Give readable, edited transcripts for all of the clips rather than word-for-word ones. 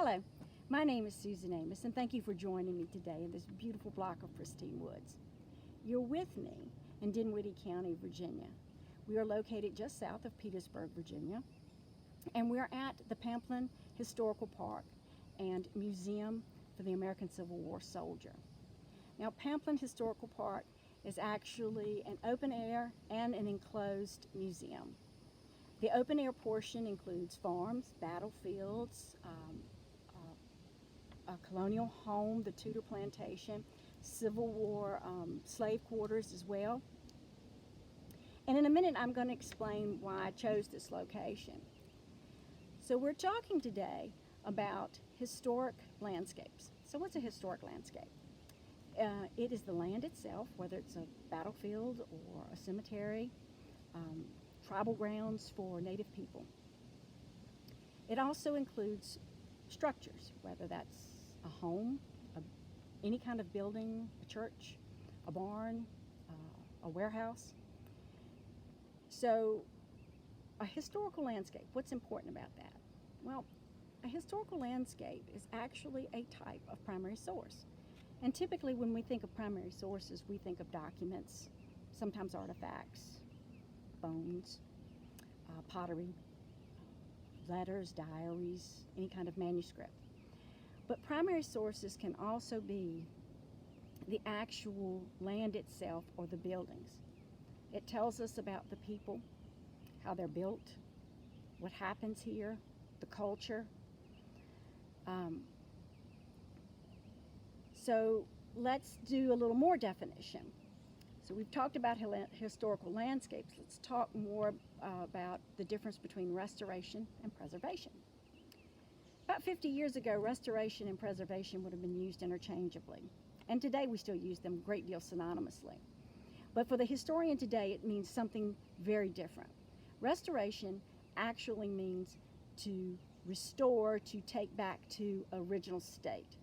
Hello, my name is Susan Amos, and thank you for joining me today in this beautiful block of pristine woods. You're with me in Dinwiddie County, Virginia. We are located just south of Petersburg, Virginia, and we're at the Pamplin Historical Park and Museum for the American Civil War Soldier. Now, Pamplin Historical Park is actually an open air and an enclosed museum. The open air portion includes farms, battlefields, a colonial home, the Tudor plantation, Civil War slave quarters as well. And in a minute, I'm going to explain why I chose this location. So we're talking today about historic landscapes. So what's a historic landscape? It is the land itself, whether it's a battlefield or a cemetery, tribal grounds for Native people. It also includes structures, whether that's a home, any kind of building, a church, a barn, a warehouse. So a historical landscape, what's important about that? Well, a historical landscape is actually a type of primary source. And typically when we think of primary sources, we think of documents, sometimes artifacts, bones, pottery, letters, diaries, any kind of manuscript. But primary sources can also be the actual land itself or the buildings. It tells us about the people, how they're built, what happens here, the culture. So let's do a little more definition. So we've talked about historical landscapes. Let's talk more about the difference between restoration and preservation. About 50 years ago, restoration and preservation would have been used interchangeably. And today we still use them a great deal synonymously. But for the historian today, it means something very different. Restoration actually means to restore, to take back to original state.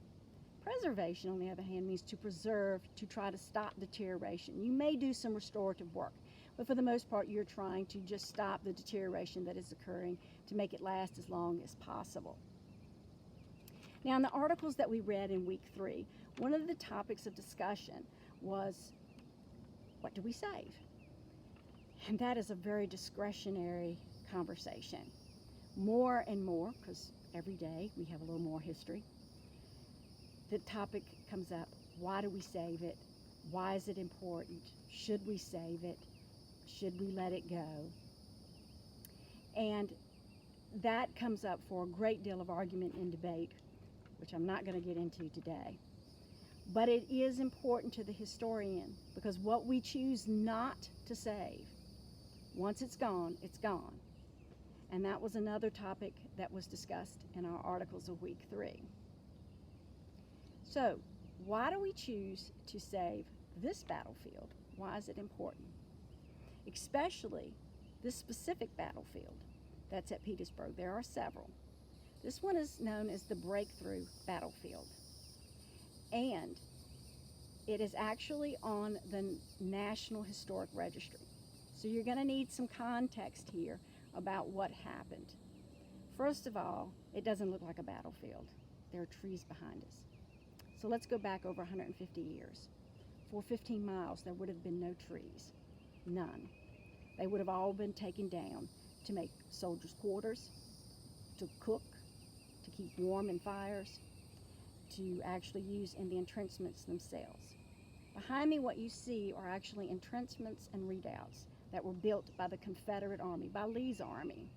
Preservation, on the other hand, means to preserve, to try to stop deterioration. You may do some restorative work, but for the most part, you're trying to just stop the deterioration that is occurring to make it last as long as possible. Now, in the articles that we read in week 3, one of the topics of discussion was, what do we save? And that is a very discretionary conversation. More and more, because every day we have a little more history, the topic comes up, why do we save it? Why is it important? Should we save it? Should we let it go? And that comes up for a great deal of argument and debate, which I'm not going to get into today. But it is important to the historian, because what we choose not to save, once it's gone, it's gone. And that was another topic that was discussed in our articles of week 3. So, why do we choose to save this battlefield? Why is it important? Especially this specific battlefield that's at Petersburg. There are several. This one is known as the Breakthrough Battlefield. And it is actually on the National Historic Registry. So you're going to need some context here about what happened. First of all, it doesn't look like a battlefield. There are trees behind us. So let's go back over 150 years. For 15 miles, there would have been no trees, none. They would have all been taken down to make soldiers' quarters, to cook, to keep warm in fires, to actually use in the entrenchments themselves. Behind me, what you see are actually entrenchments and redoubts that were built by the Confederate Army, by Lee's army.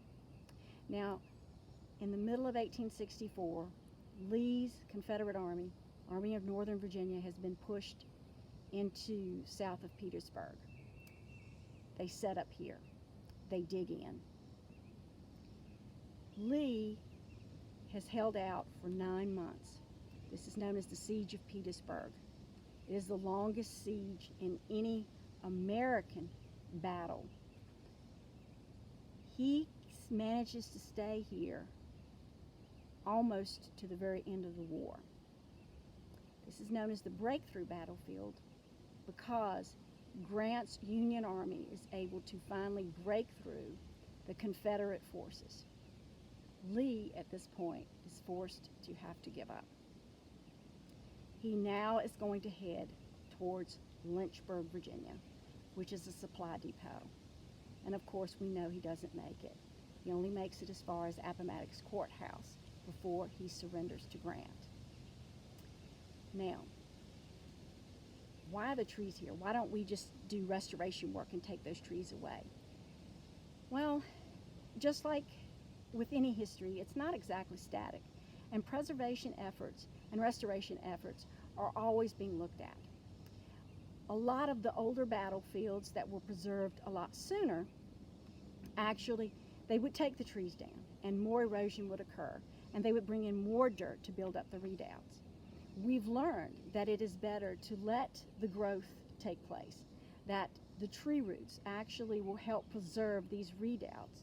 Now, in the middle of 1864, Lee's Confederate Army, Army of Northern Virginia, has been pushed into south of Petersburg. They set up here. They dig in. Lee has held out for 9 months. This is known as the Siege of Petersburg. It is the longest siege in any American battle. He manages to stay here almost to the very end of the war. This is known as the Breakthrough Battlefield because Grant's Union Army is able to finally break through the Confederate forces. Lee, at this point, is forced to have to give up. He now is going to head towards Lynchburg, Virginia, which is a supply depot. And of course, we know he doesn't make it. He only makes it as far as Appomattox Courthouse before he surrenders to Grant. Now, why are the trees here? Why don't we just do restoration work and take those trees away? Well, just like with any history, it's not exactly static, and preservation efforts and restoration efforts are always being looked at. A lot of the older battlefields that were preserved a lot sooner, actually, they would take the trees down and more erosion would occur, and they would bring in more dirt to build up the redoubts. We've learned that it is better to let the growth take place, that the tree roots actually will help preserve these redoubts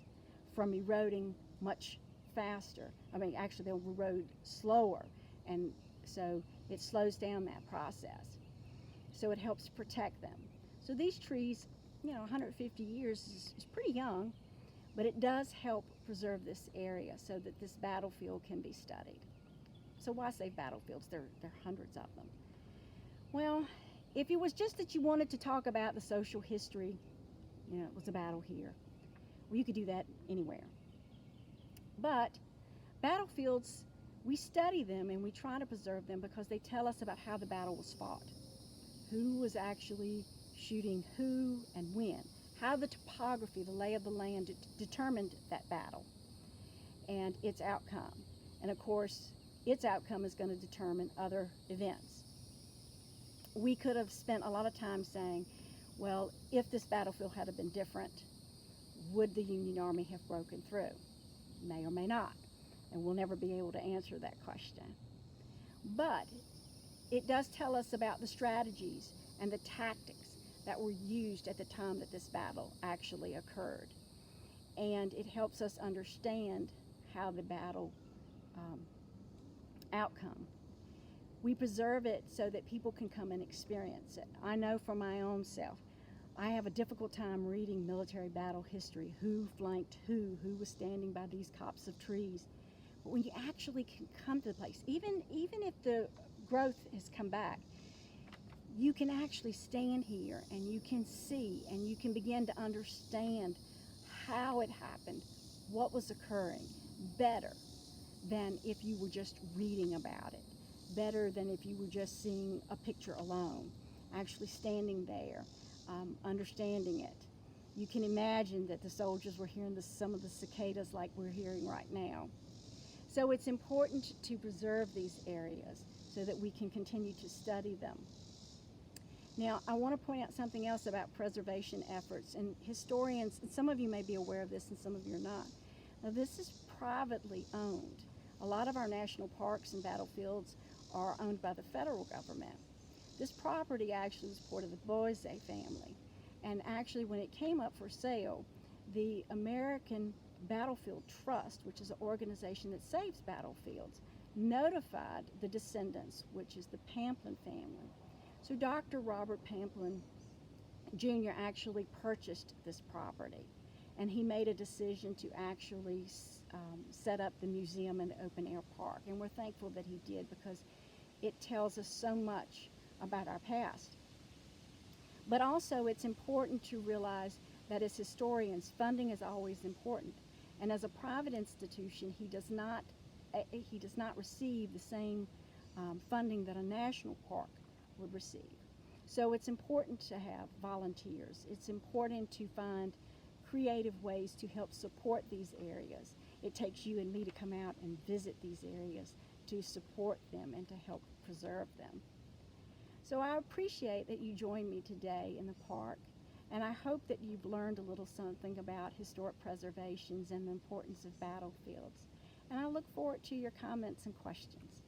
from eroding much faster. I mean, actually they'll erode slower, and so it slows down that process. So it helps protect them. So these trees, 150 years is pretty young, but it does help preserve this area so that this battlefield can be studied. So why save battlefields? There are hundreds of them. Well, if it was just that you wanted to talk about the social history, it was a battle here, well, you could do that anywhere. But battlefields, we study them and we try to preserve them because they tell us about how the battle was fought, who was actually shooting who and when, how the topography, the lay of the land determined that battle and its outcome. And of course, its outcome is going to determine other events. We could have spent a lot of time saying, well, if this battlefield had been different, would the Union Army have broken through? May or may not, and we'll never be able to answer that question. But it does tell us about the strategies and the tactics that were used at the time that this battle actually occurred. And it helps us understand how the battle outcome. We preserve it so that people can come and experience it. I know for my own self, I have a difficult time reading military battle history, who flanked who was standing by these copse of trees. But when you actually can come to the place, even if the growth has come back, you can actually stand here and you can see and you can begin to understand how it happened, what was occurring, better than if you were just reading about it, better than if you were just seeing a picture alone, actually standing there, understanding it. You can imagine that the soldiers were hearing some of the cicadas like we're hearing right now. So it's important to preserve these areas so that we can continue to study them. Now, I want to point out something else about preservation efforts, and historians, and some of you may be aware of this and some of you are not. Now, this is privately owned. A lot of our national parks and battlefields are owned by the federal government. This property actually was part of the Boise family, and actually when it came up for sale, the American Battlefield Trust, which is an organization that saves battlefields, notified the descendants, which is the Pamplin family. So Dr. Robert Pamplin Jr. actually purchased this property, and he made a decision to actually set up the museum and the open air park. And we're thankful that he did, because it tells us so much about our past. But also it's important to realize that as historians, funding is always important. And as a private institution, he does not receive the same funding that a national park would receive. So it's important to have volunteers. It's important to find creative ways to help support these areas. It takes you and me to come out and visit these areas to support them and to help preserve them. So I appreciate that you joined me today in the park, and I hope that you've learned a little something about historic preservations and the importance of battlefields. And I look forward to your comments and questions.